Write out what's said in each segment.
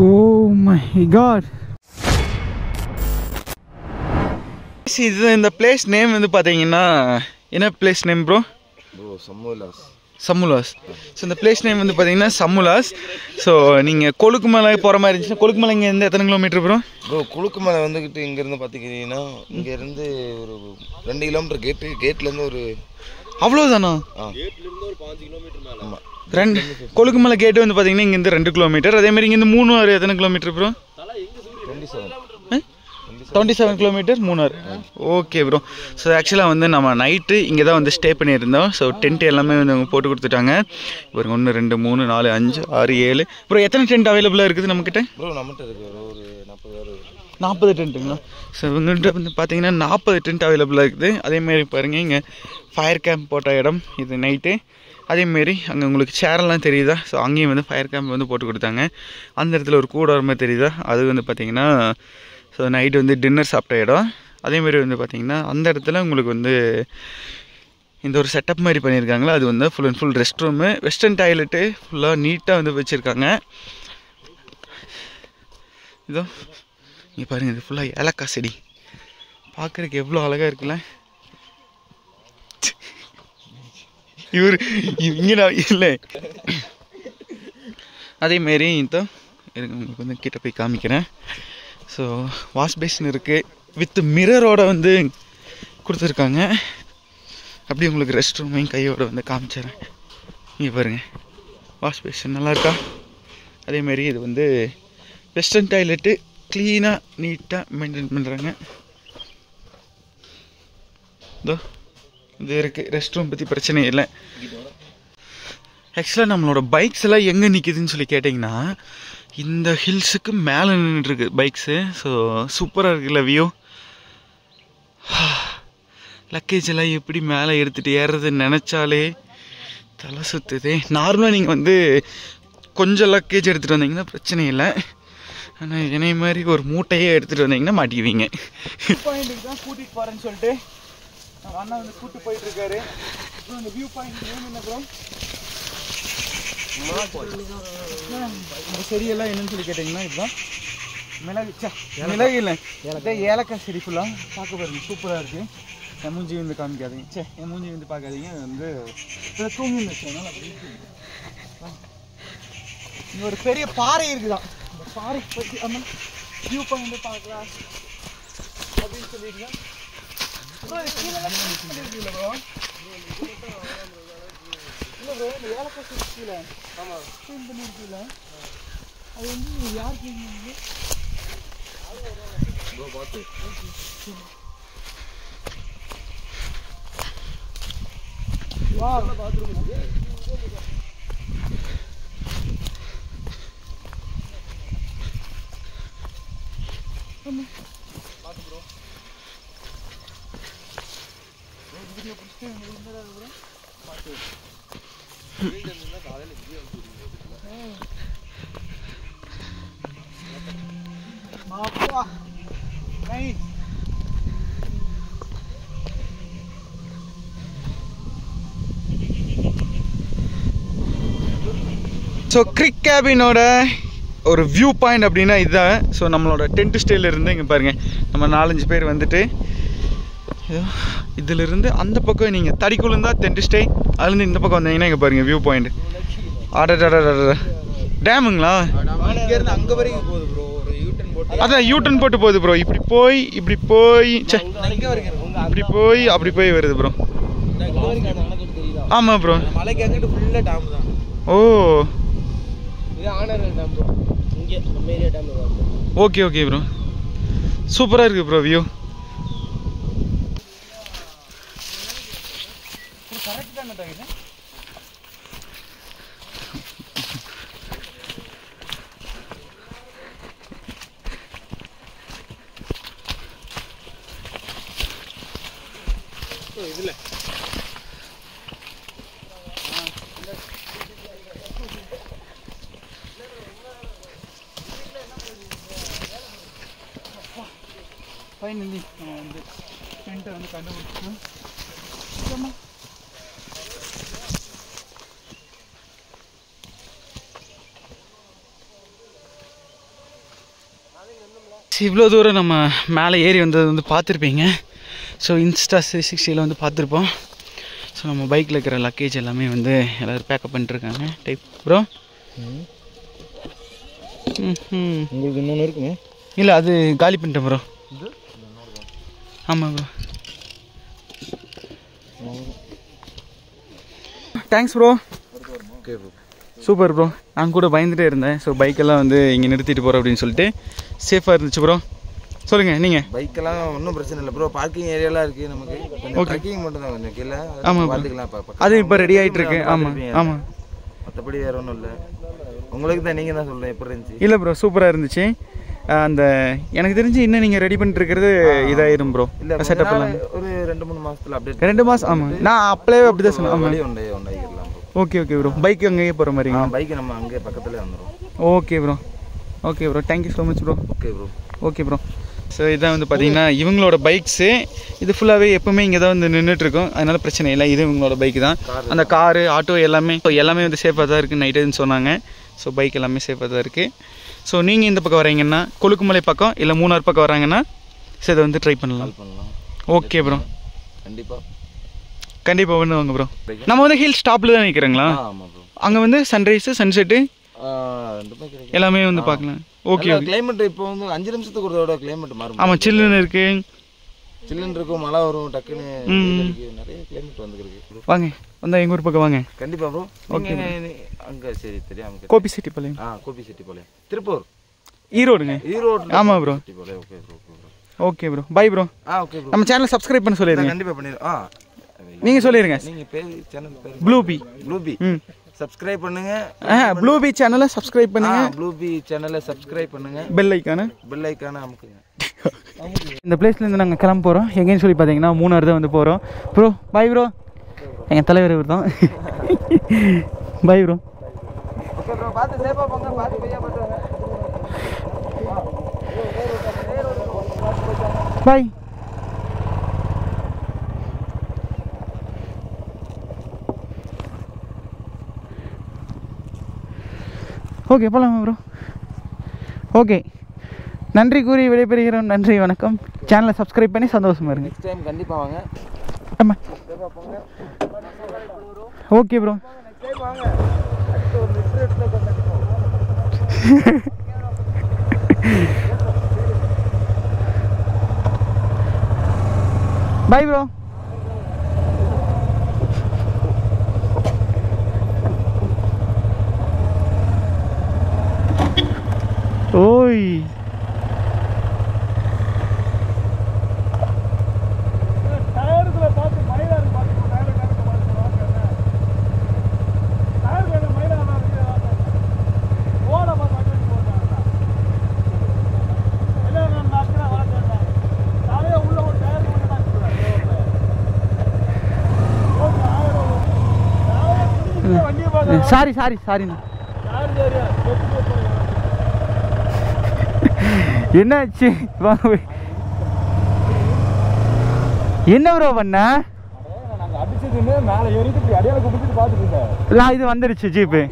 Oh my god. இது இந்த place name வந்து பாத்தீங்கன்னா என்ன பிளேஸ் நேம் ப்ரோ? சம்முலாஸ். சம்முலாஸ். ஸோ இந்த பிளேஸ் நேம் வந்து பார்த்தீங்கன்னா சம்முலாஸ். ஸோ நீங்கள் கொழுக்குமலை போகிற மாதிரி இருந்துச்சுன்னா கொழுக்குமலை இங்கேருந்து எத்தனை கிலோமீட்டர் ப்ரோ? கொழுக்குமலை வந்துக்கிட்டு இங்கேருந்து பார்த்துக்கிட்டீங்கன்னா இங்கேருந்து ஒரு 2 கிலோமீட்டர் கேட்லேருந்து ஒரு அவ்வளோதானா? கேட்லேருந்து ஒரு 5 கிலோமீட்டர் மேலே. ஆமாம். கொழுக்குமலை கேட்டு வந்து பார்த்தீங்கன்னா இங்கேருந்து 2 கிலோமீட்டர். அதேமாதிரி இங்கேருந்து மூணாறு எத்தனை kilometre bro? 27 kilometre Munnar. Okay bro. So ஆக்சுவலாக வந்து நம்ம நைட்டு இங்கே தான் வந்து ஸ்டே பண்ணியிருந்தோம். ஸோ டென்ட் எல்லாமே வந்து அவங்க போட்டு கொடுத்துட்டாங்க. ஒரு 1 2 3 4 5 6 7 ப்ரோ எத்தனை டென்ட் அவைலபிளாக இருக்குது நம்மக்கிட்ட? ப்ரோ நம்மகிட்ட இருக்குது ஒரு 40 டென்ட்டுங்களா? ஸோ இவங்கள்ட்ட வந்து பார்த்தீங்கன்னா 40 டென்ட் அவைலபிளாக இருக்குது. அதேமாரி பாருங்கள் இங்கே ஃபயர் கேம்ப் போட்ட இடம் இது நைட்டு. அதேமாரி அங்கே உங்களுக்கு சேரெல்லாம் தெரியுதா? ஸோ அங்கேயும் வந்து ஃபயர் கேம்ப் வந்து போட்டு கொடுத்தாங்க. அந்த இடத்துல ஒரு கூட வர மாதிரி தெரியுதா? அது வந்து பார்த்திங்கன்னா ஸோ நைட்டு வந்து டின்னர் சாப்பிட்ட இடம். அதேமாரி வந்து பார்த்திங்கன்னா அந்த இடத்துல உங்களுக்கு வந்து இந்த ஒரு செட்டப் மாதிரி பண்ணியிருக்காங்களா, அது வந்து full and full rest room, western toilet ஃபுல்லாக நீட்டாக வந்து வச்சுருக்காங்க. இதோ இங்கே பாருங்கள், இது ஃபுல்லாக ஏலக்காய் செடி பார்க்குறதுக்கு எவ்வளோ அழகாக இருக்குல்ல. இவர் இங்கே நான் இல்லை. அதேமாரி இந்த இருங்க உங்களுக்கு வந்து கிட்ட போய் காமிக்கிறேன். ஸோ வாஷ் பேசின் இருக்குது வித் மிரரோட வந்து கொடுத்துருக்காங்க. அப்படி உங்களுக்கு ரெஸ்ட் ரூமையும் கையோட வந்து காமிச்சிடுறேன். இங்கே பாருங்கள் வாஷ் பேசின் நல்லாயிருக்கா? அதேமாரி இது வந்து வெஸ்டர்ன் டாய்லெட்டு க்ளீனாக நீட்டாக மெயின்டைன் பண்ணுறாங்க. இதோ இது இருக்குது. ரெஸ்ட் ரூம் பற்றி பிரச்சனை இல்லை. ஆக்சுவலாக நம்மளோட பைக்ஸ் எல்லாம் எங்கே நிற்கிதுன்னு சொல்லி கேட்டிங்கன்னா இந்த ஹில்ஸுக்கு மேலே நின்றுட்டுருக்கு பைக்ஸு. ஸோ சூப்பராக இருக்குல்ல வியூ. லக்கேஜ் எல்லாம் எப்படி மேலே எடுத்துகிட்டு ஏறுறதுன்னு நினச்சாலே தலை சுற்றுதே. நார்மலாக நீங்கள் வந்து கொஞ்சம் லக்கேஜ் எடுத்துகிட்டு வந்தீங்கன்னா பிரச்சனை இல்லை. ஆனால் என்னைய மாதிரி ஒரு மூட்டையே எடுத்துகிட்டு வந்தீங்கன்னா மாட்டிக்குவீங்க. பாயிண்ட்டுக்கு தான் கூட்டிகிட்டு போகிறேன்னு சொல்லிட்டு அண்ணா வந்து கூப்பிட்டு போயிட்டுருக்காரு. அப்புறம் இந்த வியூ பாயிண்ட் நேம் என்ன ப்ரோ? இந்த செடியெல்லாம் என்னன்னு சொல்லி கேட்டிங்கன்னா இதுதான் மிளகு இல்லை, ஏலக்காய் செடி ஃபுல்லாக பார்க்க பாருங்க சூப்பராக இருக்குது. என் மூஞ்சி வந்து காமிக்காதீங்க, என் மூஞ்சி வந்து பார்க்காதீங்க. அது வந்து தூங்கி இருந்துச்சு அதனால் அப்படி இங்கே ஒரு பெரிய பாறை இருக்குதான். இந்த பாறைக்கு பற்றி ஆமாம் வியூ பாயிண்ட் பார்க்கலாம் அப்படின்னு சொல்லியிருக்கேன். இல்லை ப்ரோ இந்த ஏலக்காய் செடி கீழே க்ளீன் பண்ணியிருக்கீங்களா? அது வந்து யார் க்ளீன் பண்ணுங்க? ஸோ கிரிக் கேபினோட ஒரு வியூ பாயிண்ட் அப்படின்னா இதுதான். ஸோ நம்மளோட டென்ட் ஸ்டேல இருந்து இங்கே பாருங்கள் நம்ம 4-5 பேர் வந்துட்டு இதிலிருந்து அந்த பக்கம் நீங்கள் தடிக்குழுந்தா டென்ட் ஸ்டே, அதுலேருந்து இந்த பக்கம் வந்தீங்கன்னா இங்கே பாருங்கள் வியூ பாயிண்ட். ஆடா டேமுங்களா? அங்கே வரைக்கும் போகுது ப்ரோ. ஒரு யூட்டன் போட்டு அதான் யூட்டன் போட்டு போகுது ப்ரோ. இப்படி போய் இப்படி போய் அப்படி போய் வருது ப்ரோ. ஆமாம் ப்ரோ. மலைக்கு அங்கிட்டு ஃபுல்லாக டேம் தான். ஓ ஆனர்கள் டேம் ப்ரோ. இங்கே நம்ம ஏரியா டேம். ஓகே ப்ரோ, சூப்பராக இருக்குது ப்ரோ வியூ. கரெக்ட் தானே தாங்க. இதில் ஃபைனலி நம்ம வந்து டென்ட்டை வந்து கண்டுபிடிச்சோம். இவ்வளோ தூரம் நம்ம மேலே ஏறி வந்தது வந்து பார்த்துருப்பீங்க. ஸோ இன்ஸ்டா 360 வந்து பார்த்துருப்போம். ஸோ நம்ம பைக்கில் இருக்கிற லக்கேஜ் எல்லாமே வந்து எல்லோரும் பேக்கப் பண்ணிட்டுருக்காங்க. டைப் ப்ரோ உங்களுக்கு இன்னொன்று இருக்குங்க? இல்லை, அது காலி பண்ணிட்டேன் ப்ரோ. ஆமாம் bro. Thanks bro. Okay bro. Super bro. நான் கூட பயந்துகிட்டே இருந்தேன். ஸோ பைக்கெல்லாம் வந்து இங்கே நிறுத்திட்டு போகிறோம் அப்படின்னு சொல்லிட்டு சேஃபாக இருந்துச்சு ப்ரோ. சொல்லுங்கள் நீங்கள். பைக்கெல்லாம் ஒன்றும் பிரச்சனை இல்லை ப்ரோ. பார்க்கிங் ஏரியாலாம் இருக்குது நமக்கு. ஓகே, பார்க்கிங் மட்டும் தான் கொஞ்சம் கீழே. ஆமாம், பார்த்துக்கலாம். அது இப்போ ரெடி ஆகிட்டு இருக்கு. ஆமாம் ஆமாம். மற்றபடி வேறு ஒன்றும் இல்லை. உங்களுக்கு தான், நீங்கள் தான் சொல்கிறேன் எப்படி இருந்துச்சு. இல்லை ப்ரோ, சூப்பராக இருந்துச்சு. அந்த எனக்கு தெரிஞ்சு இன்னும் நீங்கள் ரெடி பண்ணிட்டு இருக்கிறது இதாயிரும் ப்ரோ. இல்லை, செட்டப் எல்லாம் ஒரு 2-3 மாதத்தில் அப்டேட். 2 மாதம். ஆமாம், நான் அப்பளவே அப்படி தான் சொன்னேன். ஆமாம், ஒன்றாயிக்கலாம். Okay okay bro. பைக்கு அங்கேயே போகிற மாதிரி? பைக்கு நம்ம அங்கே பக்கத்துலேயே வந்துடும். Okay bro. Okay bro, thank you so much bro. Okay bro. Okay bro. So இதான் வந்து பார்த்தீங்கன்னா இவங்களோட பைக்ஸு. இது ஃபுல்லாகவே எப்போவுமே இங்கே தான் வந்து நின்றுட்டுருக்கோம். அதனால் பிரச்சனை இல்லை. இது இவங்களோட பைக்கு தான். அந்த காரு, ஆட்டோ எல்லாமே வந்து சேஃபாக தான் இருக்குது நைட்டுன்னு சொன்னாங்க. ஸோ பைக் எல்லாமே சேஃபாக தான் இருக்குது. ஸோ நீங்கள் இந்த பக்கம் வரீங்கன்னா, கொழுக்குமலை பக்கம் இல்லை மூணார் பக்கம் வராங்கன்னா ஸோ இதை வந்து ட்ரை பண்ணலாம். Okay bro. கண்டிப்பாக பண்ணுவாங்க ப்ரோ. நம்ம வந்து ஹில் ஸ்டாப்பில் தான் நிற்கிறோங்களா? அங்கே வந்து சன்ரைஸு சன்செட்டு எல்லாமே வந்து பார்க்கலாம். ஓகே. கிளைமேட் இப்போ வந்து 5 நிமிஷத்துக்கு ஒரு தடவை கிளைமேட் மாறும். ஆமாம், சில்லுன்னு இருக்கு. சில்லுன்னு இருக்கும், மழை வரும், டக்குன்னு நிறைய கிளைமேட் வந்துருக்கு. வாங்க, வந்தால் எங்கள் ஊர் பக்கம் வாங்க. கண்டிப்பாக ப்ரோ. ஓகே. அங்கே சரி தெரியும். கோபிச்செட்டிப்பாளையம். கோபிச்செட்டிப்பாளையம், திருப்பூர், ஈரோடுங்க. ஈரோடு. ஆமாம் bro. Okay bro. Okay bro, bye bro. Okay bro. நம்ம சேனலை சப்ஸ்கிரைப் பண்ண சொல்லிடுங்க. கண்டிப்பாக பண்ணிடுறோம். நீங்கள் சொல்லிடுங்க. நீங்கள் பேர் சேனல் பேர் ப்ளூபி. சப்ஸ்கிரைப் பண்ணுங்க. ப்ளூபி சேனலை சப்ஸ்கிரைப் பண்ணுங்க. ப்ளூபி சேனலை சப்ஸ்கிரைப் பண்ணுங்க. பெல் ஐக்கான அமுக்குங்க. இந்த பிளேஸ்லேருந்து நாங்கள் கிளம்ப போகிறோம். எங்கேன்னு சொல்லி பார்த்தீங்கன்னா மூணாறு தான் வந்து போகிறோம். Bro bye bro. எங்கள் தலைவர் இவர் தான். Bye bro. ஓகே ப்ரோ, பார்த்து சேஃபாக போங்க. பார்த்து பையா பண்ணுறாங்க. பாய். ஓகே, போகலாமா ப்ரோ? ஓகே, நன்றி கூறி விடைபெறுகிறோம். நன்றி, வணக்கம். சேனலை சப்ஸ்கிரைப் பண்ணி சந்தோஷமா இருங்க. நெக்ஸ்ட் டைம் கண்டிப்பாக வாங்க. ஆமாம், ஓகே ப்ரோ. Bye bro. ஓய், சாரிண்ணா. என்னாச்சு? என்ன ப்ரோ பண்ண? இது வந்துருச்சு ஜீப்பு.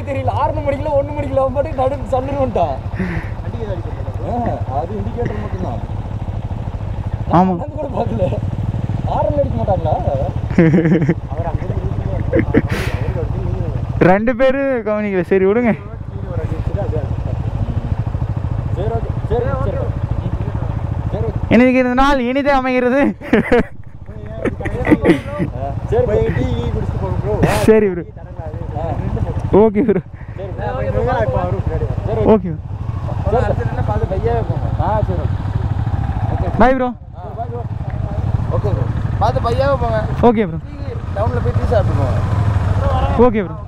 தெரியல, 6 மணிக்குல 1 மணிக்குல மட்டும் நடு சல்லுன்னு அது இண்டிகேட்டர் மட்டும்தான். ஆமா, கூட பார்க்கல. ஹார்ன் அடிக்க மாட்டாங்களா? 2 பேரும் கவனிக்கல. சரி விடுங்க. இன்னைக்கு இந்த நாள் இனிதே அமைகிறது. சரி bro. Okay bro. Okay bye bro. Okay bro, பார்த்து பையாவே போங்க. Okay bro. டவுனில் போய் டீ சாப்பிட்டு போங்க. Okay bro.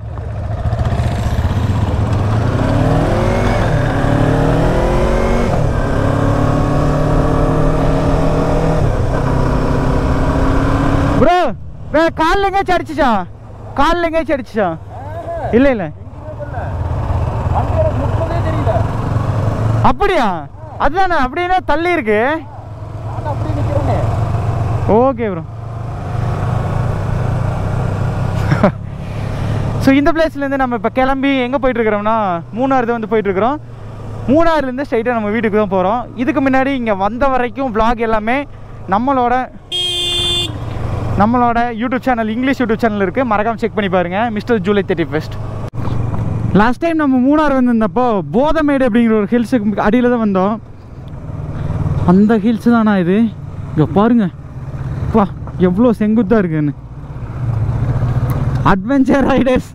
ப்ரோ, காலில் எங்கேயாச்சும் அடிச்சிச்சா? காலில் எங்கேயாச்சும் அடிச்சிச்சா? இல்லை இல்லை, அப்படியா? அதுதானே, அப்படின்னா தள்ளி இருக்கு. Okay bro. ஸோ இந்த பிளேஸ்லேருந்து நம்ம இப்போ கிளம்பி எங்கே போயிட்டுருக்கிறோம்னா மூணாறு தான் வந்து போயிட்டுருக்குறோம். மூணாறுலேருந்து ஸ்ட்ரைட்டாக நம்ம வீட்டுக்கு தான் போகிறோம். இதுக்கு முன்னாடி இங்கே வந்த வரைக்கும் vlog எல்லாமே நம்மளோட YouTube channel, English YouTube channel இருக்குது, மறக்காமல் செக் பண்ணி பாருங்கள். மிஸ்டர் ஜூலை 31. லாஸ்ட் டைம் நம்ம மூணாறு வந்திருந்தப்போ போதமேடு அப்படிங்கிற ஒரு ஹில்ஸுக்கு அடியில் தான் வந்தோம். அந்த ஹில்ஸ் தானா இது? இங்கே பாருங்க, பா எவ்வளோ செங்குத்தாக இருக்குன்னு. அட்வென்ச்சர் ரைடர்ஸ்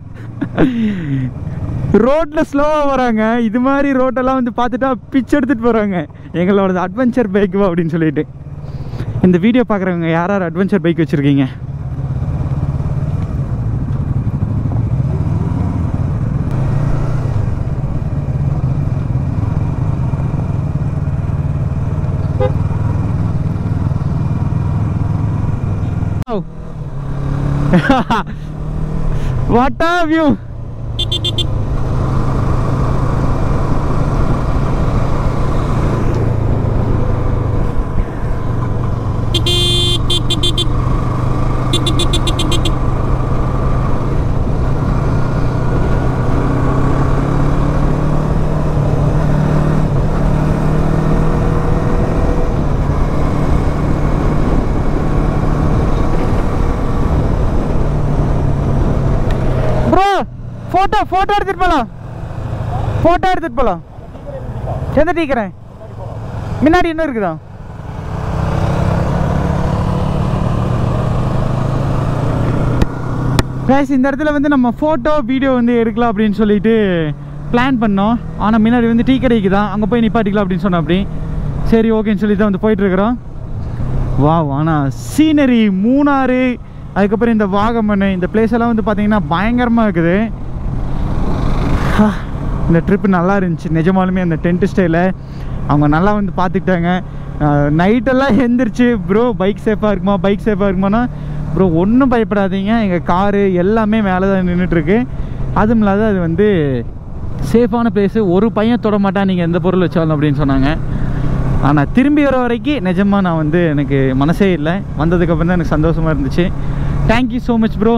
ரோட்டில் ஸ்லோவாக வராங்க. இது மாதிரி ரோட்டெல்லாம் வந்து பார்த்துட்டா பிச் எடுத்துகிட்டு போகிறாங்க. எங்களோட அட்வென்ச்சர் பைக்குவா அப்படின்னு சொல்லிட்டு. இந்த வீடியோ பார்க்குறவங்க யார் யார் அட்வென்ச்சர் பைக் வச்சுருக்கீங்க? What a view! ஃபோட்டோ எடுத்துட்டு போகலாம். எந்த டீக்கிறேன் முன்னாடி இன்னும் இருக்குதா? கைஸ், இந்த இடத்துல வந்து நம்ம ஃபோட்டோ வீடியோ வந்து எடுக்கலாம் அப்படின்னு சொல்லிட்டு பிளான் பண்ணோம். ஆனால் முன்னாடி வந்து டீ கடைக்கு தான், அங்கே போய் நிப்பாட்டிக்கலாம் அப்படின்னு சொன்னோம். அப்படி சரி ஓகேன்னு சொல்லி தான் வந்து போயிட்டுருக்குறோம். வா, ஆனால் சீனரி மூணாறு, அதுக்கப்புறம் இந்த வாகமன், இந்த பிளேஸ் எல்லாம் வந்து பார்த்தீங்கன்னா பயங்கரமாக இருக்குது. இந்த ட்ரிப்பு நல்லா இருந்துச்சு நிஜமாலுமே. அந்த டென்ட் ஸ்டைல அவங்க நல்லா வந்து பார்த்துக்கிட்டாங்க. நைட்டெல்லாம் எழுந்திரிச்சு ப்ரோ பைக் சேஃபாக இருக்குமானா ப்ரோ ஒன்றும் பயப்படாதீங்க, எங்கள் காரு எல்லாமே மேலே தான் நின்றுட்டுருக்கு. அதுவும் இல்லாத அது வந்து சேஃபான பிளேஸு, ஒரு பையன் தொட மாட்டான் நீங்கள் எந்த பொருள் வச்சாலும் அப்படின்னு சொன்னாங்க. ஆனால் திரும்பி வர வரைக்கும் நிஜமாக நான் வந்து எனக்கு மனசே இல்லை. வந்ததுக்கப்புறம் தான் எனக்கு சந்தோஷமாக இருந்துச்சு. Thank you so much bro.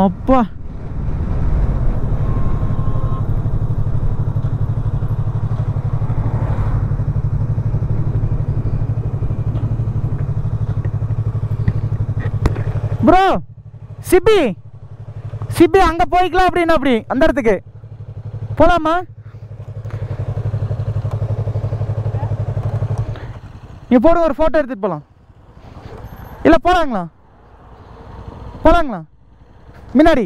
அப்பா, ப்ரோ சிபி அங்க போய்க்கலாம் அப்படின்னு. அப்படி அந்த இடத்துக்கு போலாமா? நீங்க போடுங்க, ஒரு போட்டோ எடுத்துட்டு போலாம். இல்ல போலாங்களா முன்னாடி?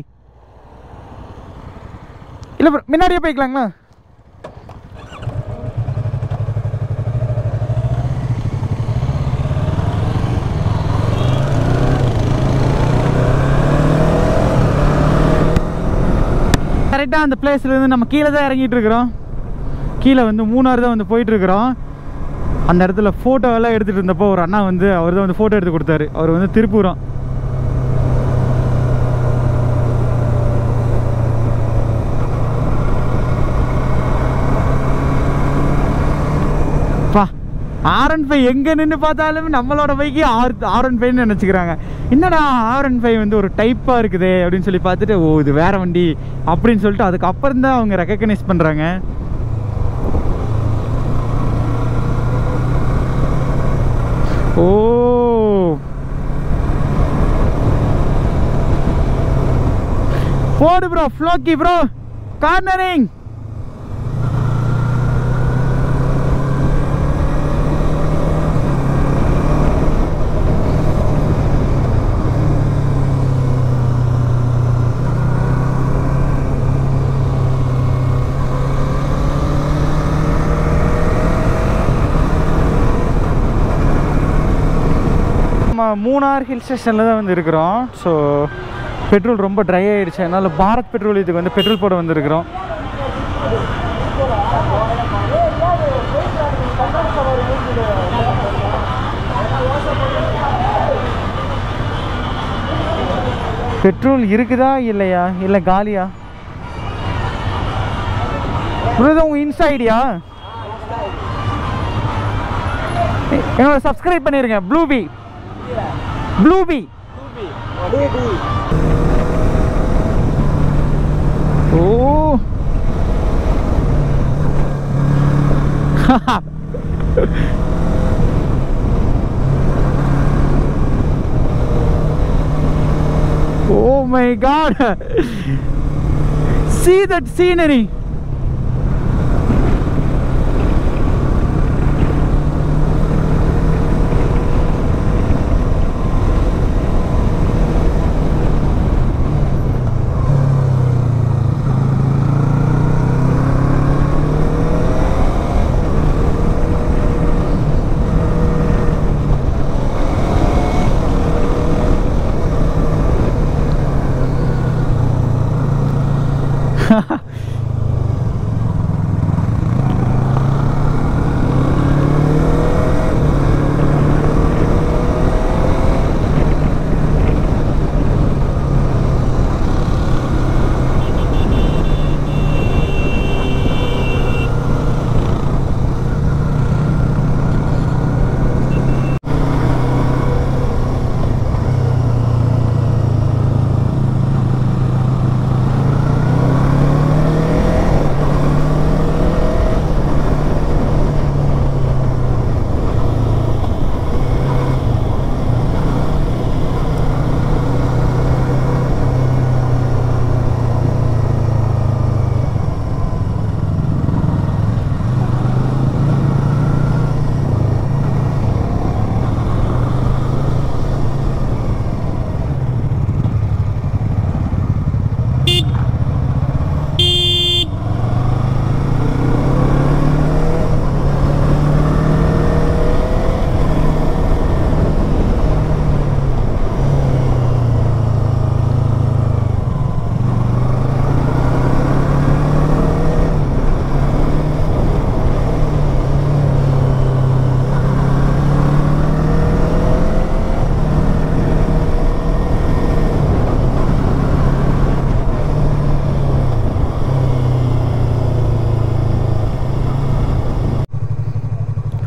இல்ல முன்னாடியே போய்க்கலாங்களா? கரெக்டாக அந்த பிளேஸ்லேருந்து நம்ம கீழே தான் இறங்கிட்டு இருக்கிறோம். கீழே வந்து மூணாறு தான் வந்து போயிட்டுருக்குறோம். அந்த இடத்துல ஃபோட்டோவெல்லாம் எடுத்துகிட்டு இருந்தப்போ ஒரு அண்ணா வந்து அவர் தான் வந்து ஃபோட்டோ எடுத்து கொடுத்தாரு. அவர் வந்து திருப்பூரம். R15 எங்கே நின்று பார்த்தாலும் நம்மளோட பைக்கு R15 நினச்சிக்கிறாங்க. என்னடா R15 வந்து ஒரு டைப்பாக இருக்குது அப்படின்னு சொல்லி பார்த்துட்டு, ஓ இது வேற வண்டி அப்படின்னு சொல்லிட்டு அதுக்கப்புறம் தான் அவங்க ரெக்கக்னைஸ் பண்ணுறாங்க. ஓ போடு ப்ரோ, ஃப்ளோக்கி ப்ரோ, கார்னரிங். மூணார் ஹில் ஸ்டேஷனில் தான் வந்து இருக்கிறோம். ஸோ பெட்ரோல் ரொம்ப ட்ரை ஆகிடுச்சு. அதனால் பாரத் பெட்ரோல் இதுக்கு வந்து பெட்ரோல் போட வந்துருக்கிறோம். பெட்ரோல் இருக்குதா இல்லையா இல்லை காலியா ப்ரோ? இது உங்கள் இன்ஸ்டா ஐடியா? என்னோட சப்ஸ்கிரைப் பண்ணிருங்க. ப்ளூபி ஓ oh my god, see that scenery.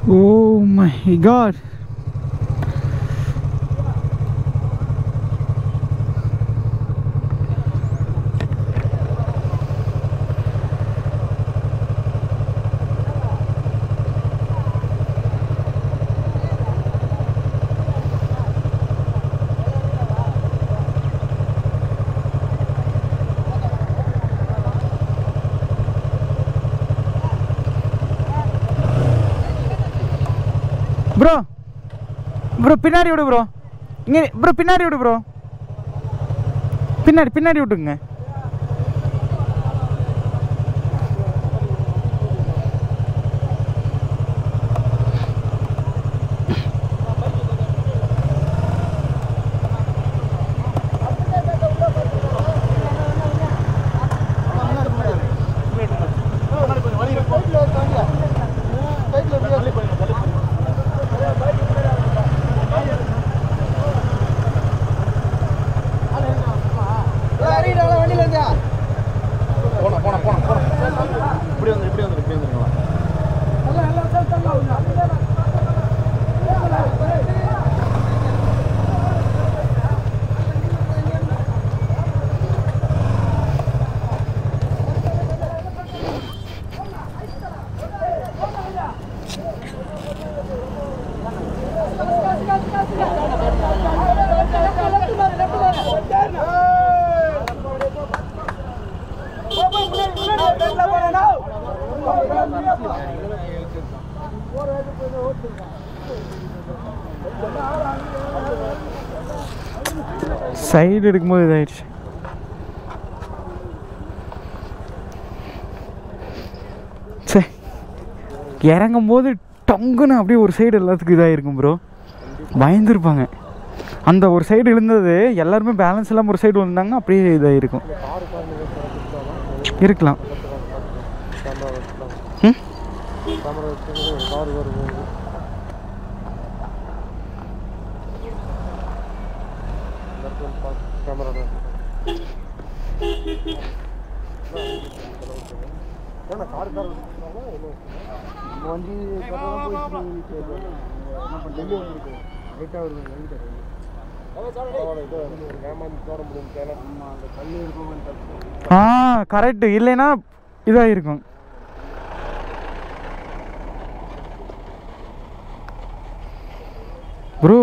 Oh my god. Bro பின்னாடி விடு ப்ரோ. இங்கே ப்ரோ பின்னாடி விடு ப்ரோ. பின்னாடி விட்டுங்க. சைடு எடுக்கும்போது இதாயிடுச்சு. சரி இறங்கும் போது டங்குன்னு அப்படியே ஒரு சைடு எல்லாத்துக்கும் இதாகிருக்கும் ப்ரோ. பயந்துருப்பாங்க. அந்த ஒரு சைடு விழுந்தது எல்லாருமே பேலன்ஸ் இல்லாமல் ஒரு சைடு விழுந்தாங்க, அப்படியே இதாகிருக்கும். இருக்கலாம். கேமரா கரெக்டு, இல்லைன்னா இதாக இருக்கும். ப்ரோ